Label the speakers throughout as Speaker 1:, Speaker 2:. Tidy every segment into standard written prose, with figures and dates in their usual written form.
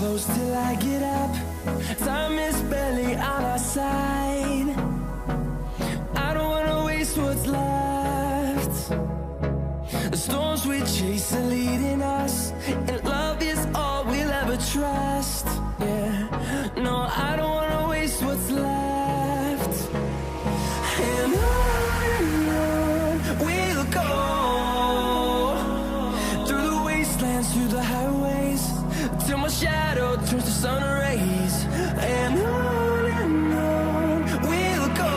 Speaker 1: close till I get up. Time is barely on our side. I don't wanna waste what's left. The storms we chase are leading us, and love is all we'll ever trust. Yeah, no, I don't wanna waste what's left. And on we'll go, through the wastelands, through the highways, till my shadow turns to sun rays. And on we'll go,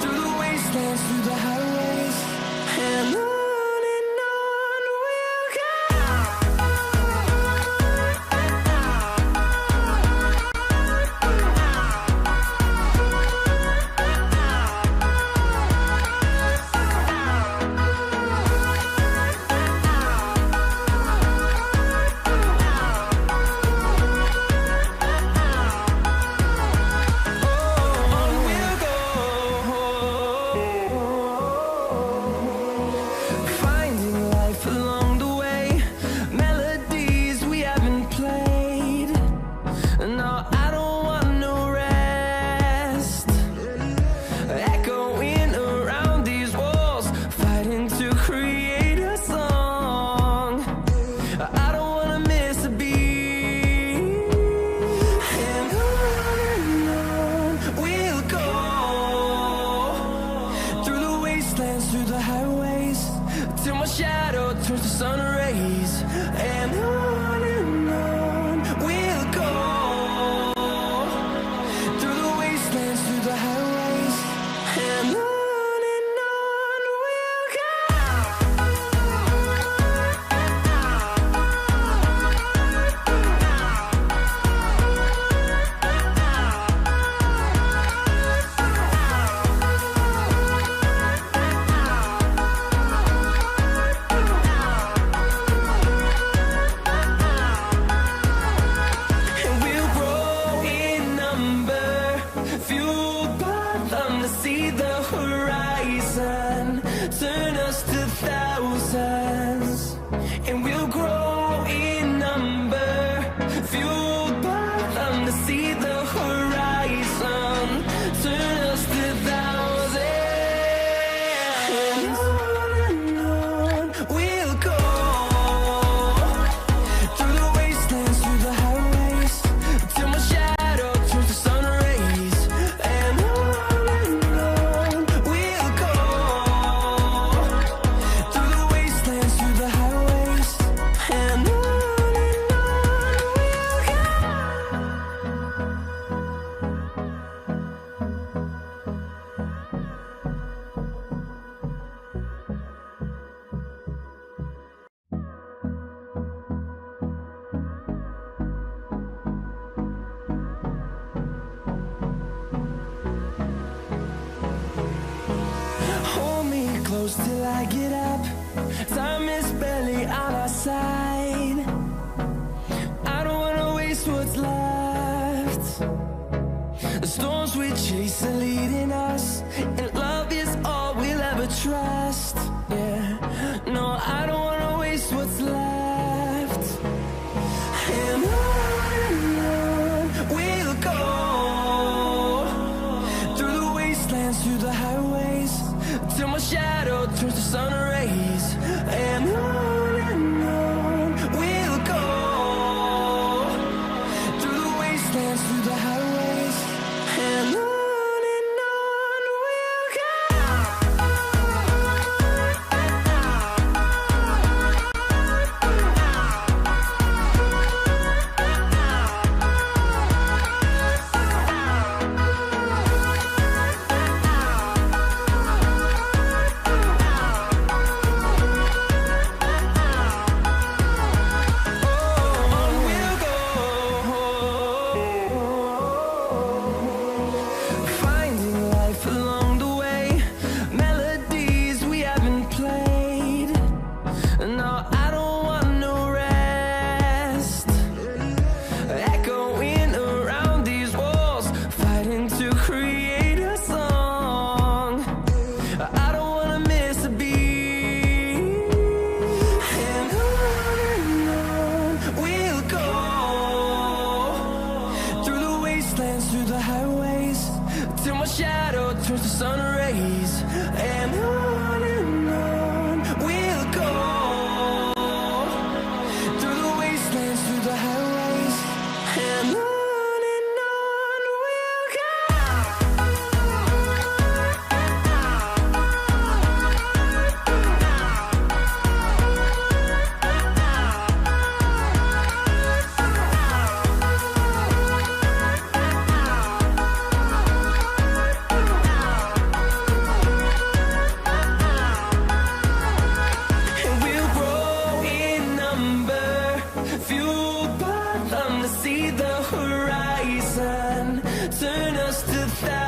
Speaker 1: through the wastelands, through the highways, and on we'll go. Through the highways, till my shadow turns to sun rays. And on we'll go, through the wastelands, through the highways, and on we'll go. See the horizon, turn us to thousands, and we'll grow in number, fueled by them. To see the horizon, turn us to thousands, and on we'll go, through the wastelands, through the highways, till my shadow turns to sun rays. And close till I get up. Time is barely on our side. I don't wanna waste what's left. The storms we chase are leading us, and love is all we'll ever trust. Yeah, no, I don't wanna waste what's left. And on we'll go, through the wastelands, through the highways, till my shadow turns to sun rays. And on we'll go, through the wastelands, through the highways, and on we'll go. On we'll go, shadow turns to sun rays, and on we'll go, through the wastelands, through the highways, and on we'll go. And we'll grow in number, fueled by them to see the horizon, turn us to thousands.